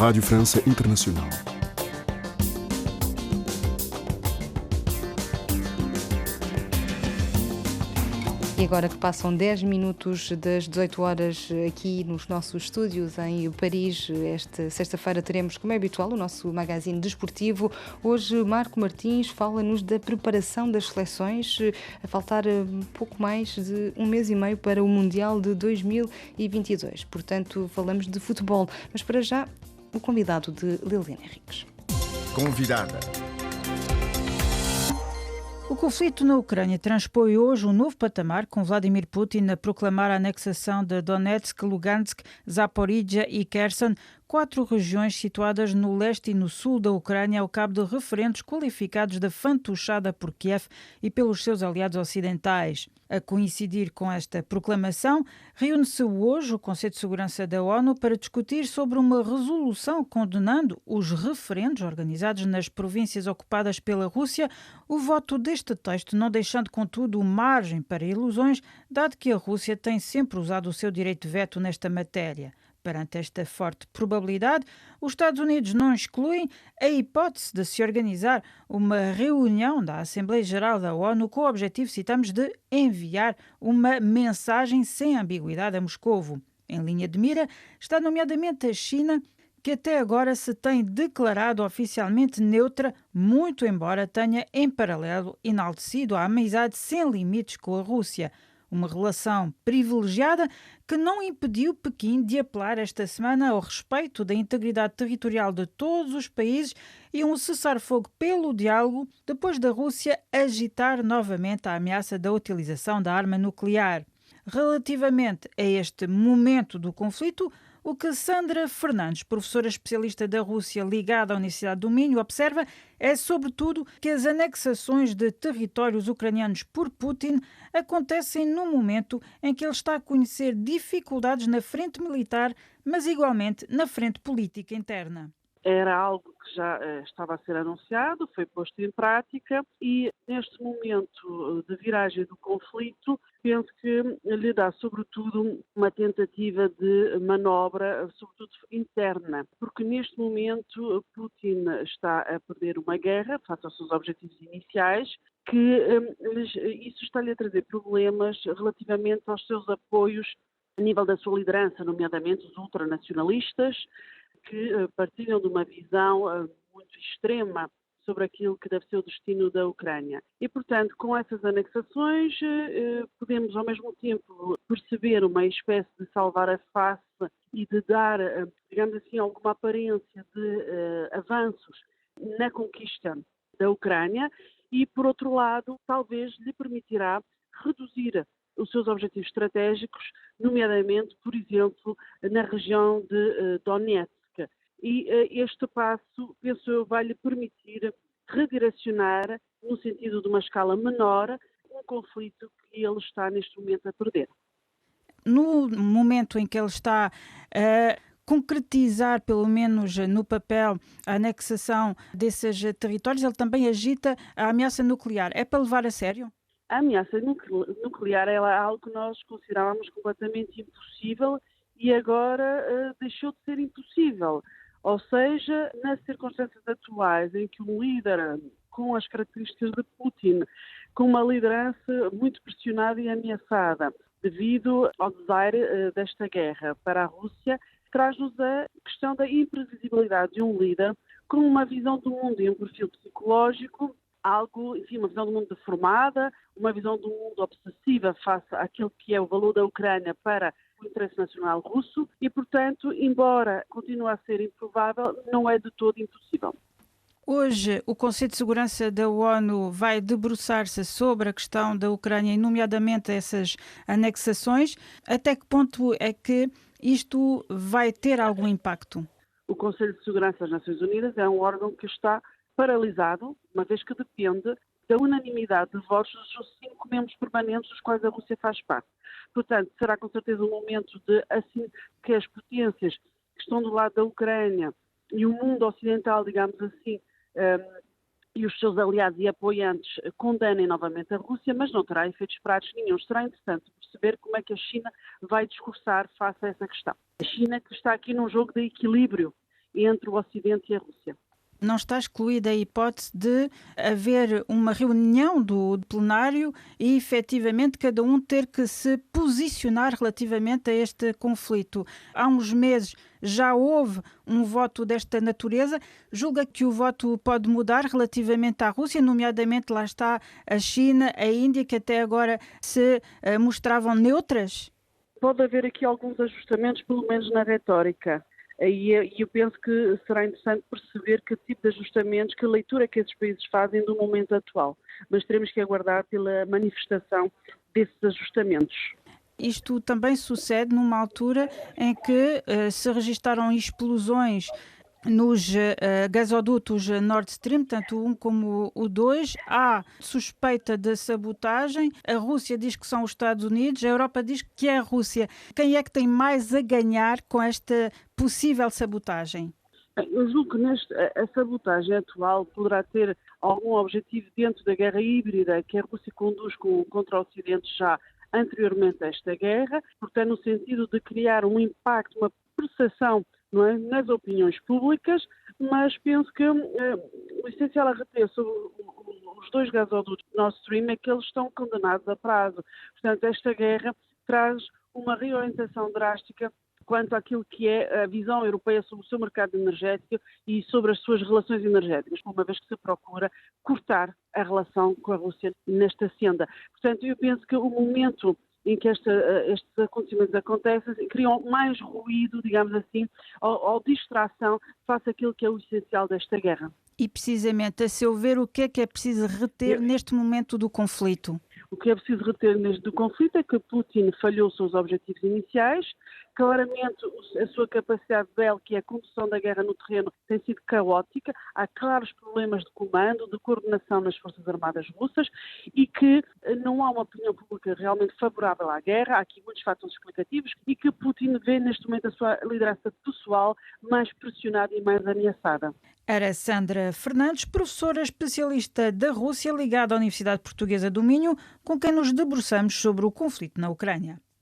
Rádio França Internacional. E agora que passam 10 minutos das 18 horas aqui nos nossos estúdios em Paris, esta sexta-feira teremos, como é habitual, o nosso magazine desportivo. Hoje Marco Martins fala-nos da preparação das seleções, a faltar pouco mais de um mês e meio para o Mundial de 2022. Portanto, falamos de futebol. Mas para já, o convidado de Liliana Henriques. Convidada. O conflito na Ucrânia transpõe hoje um novo patamar, com Vladimir Putin a proclamar a anexação de Donetsk, Lugansk, Zaporizhia e Kherson, 4 regiões situadas no leste e no sul da Ucrânia, ao cabo de referendos qualificados de fantochada por Kiev e pelos seus aliados ocidentais. A coincidir com esta proclamação, reúne-se hoje o Conselho de Segurança da ONU para discutir sobre uma resolução condenando os referendos organizados nas províncias ocupadas pela Rússia, o voto deste texto não deixando, contudo, margem para ilusões, dado que a Rússia tem sempre usado o seu direito de veto nesta matéria. Perante esta forte probabilidade, os Estados Unidos não excluem a hipótese de se organizar uma reunião da Assembleia Geral da ONU com o objetivo, citamos, de enviar uma mensagem sem ambiguidade a Moscovo. Em linha de mira está nomeadamente a China, que até agora se tem declarado oficialmente neutra, muito embora tenha em paralelo enaltecido a amizade sem limites com a Rússia. Uma relação privilegiada que não impediu Pequim de apelar esta semana ao respeito da integridade territorial de todos os países e um cessar-fogo pelo diálogo, depois da Rússia agitar novamente a ameaça da utilização da arma nuclear. Relativamente a este momento do conflito, o que Sandra Fernandes, professora especialista da Rússia ligada à Universidade do Minho, observa é, sobretudo, que as anexações de territórios ucranianos por Putin acontecem num momento em que ele está a conhecer dificuldades na frente militar, mas igualmente na frente política interna. Era algo que já estava a ser anunciado, foi posto em prática e neste momento de viragem do conflito, penso que lhe dá sobretudo uma tentativa de manobra, sobretudo interna, porque neste momento Putin está a perder uma guerra face aos seus objetivos iniciais, que isso está-lhe a trazer problemas relativamente aos seus apoios a nível da sua liderança, nomeadamente os ultranacionalistas, que partilham de uma visão muito extrema sobre aquilo que deve ser o destino da Ucrânia. E, portanto, com essas anexações, podemos ao mesmo tempo perceber uma espécie de salvar a face e de dar, digamos assim, alguma aparência de avanços na conquista da Ucrânia e, por outro lado, talvez lhe permitirá reduzir os seus objetivos estratégicos, nomeadamente, por exemplo, na região de Donetsk. E este passo, penso eu, vai-lhe permitir redirecionar, no sentido de uma escala menor, um conflito que ele está neste momento a perder. No momento em que ele está a concretizar, pelo menos no papel, a anexação desses territórios, ele também agita a ameaça nuclear. É para levar a sério? A ameaça nuclear é algo que nós considerávamos completamente impossível e agora deixou de ser impossível. Ou seja, nas circunstâncias atuais em que um líder com as características de Putin, com uma liderança muito pressionada e ameaçada devido ao desaire desta guerra para a Rússia, traz-nos a questão da imprevisibilidade de um líder com uma visão do mundo e um perfil psicológico, algo, enfim, uma visão do mundo deformada, uma visão do mundo obsessiva face àquilo que é o valor da Ucrânia para o interesse nacional russo e, portanto, embora continue a ser improvável, não é de todo impossível. Hoje, o Conselho de Segurança da ONU vai debruçar-se sobre a questão da Ucrânia, e nomeadamente essas anexações. Até que ponto é que isto vai ter algum impacto? O Conselho de Segurança das Nações Unidas é um órgão que está paralisado, uma vez que depende da unanimidade de votos dos seus 5 membros permanentes, dos quais a Rússia faz parte. Portanto, será com certeza um momento de, assim, que as potências que estão do lado da Ucrânia e o mundo ocidental, digamos assim, e os seus aliados e apoiantes condenem novamente a Rússia, mas não terá efeitos práticos nenhum. Será interessante perceber como é que a China vai discursar face a essa questão. A China que está aqui num jogo de equilíbrio entre o Ocidente e a Rússia. Não está excluída a hipótese de haver uma reunião do plenário e, efetivamente, cada um ter que se posicionar relativamente a este conflito. Há uns meses já houve um voto desta natureza. Julga que o voto pode mudar relativamente à Rússia, nomeadamente lá está a China, a Índia, que até agora se mostravam neutras? Pode haver aqui alguns ajustamentos, pelo menos na retórica. E eu penso que será interessante perceber que tipo de ajustamentos, que leitura que esses países fazem do momento atual. Mas teremos que aguardar pela manifestação desses ajustamentos. Isto também sucede numa altura em que se registaram explosões nos gasodutos Nord Stream, tanto o 1 como o 2, há suspeita de sabotagem. A Rússia diz que são os Estados Unidos, a Europa diz que é a Rússia. Quem é que tem mais a ganhar com esta possível sabotagem? Eu julgo que a sabotagem atual poderá ter algum objetivo dentro da guerra híbrida que a Rússia conduz contra o Ocidente já anteriormente a esta guerra, portanto, no sentido de criar um impacto, uma percepção, não é, nas opiniões públicas, mas penso que o essencial a reter sobre os dois gasodutos Nord Stream é que eles estão condenados a prazo. Portanto, esta guerra traz uma reorientação drástica quanto àquilo que é a visão europeia sobre o seu mercado energético e sobre as suas relações energéticas, uma vez que se procura cortar a relação com a Rússia nesta senda. Portanto, eu penso que o momento em que estes acontecimentos acontecem criam mais ruído, digamos assim, ou distração face àquilo que é o essencial desta guerra. E precisamente, a seu ver, o que é preciso reter neste momento do conflito? O que é preciso reter do conflito é que Putin falhou os seus objetivos iniciais. Claramente, a sua capacidade bélica e a condução da guerra no terreno tem sido caótica. Há claros problemas de comando, de coordenação nas Forças Armadas russas e que não há uma opinião pública realmente favorável à guerra. Há aqui muitos fatores explicativos e que Putin vê neste momento a sua liderança pessoal mais pressionada e mais ameaçada. Era Sandra Fernandes, professora especialista da Rússia ligada à Universidade Portuguesa do Minho, com quem nos debruçamos sobre o conflito na Ucrânia.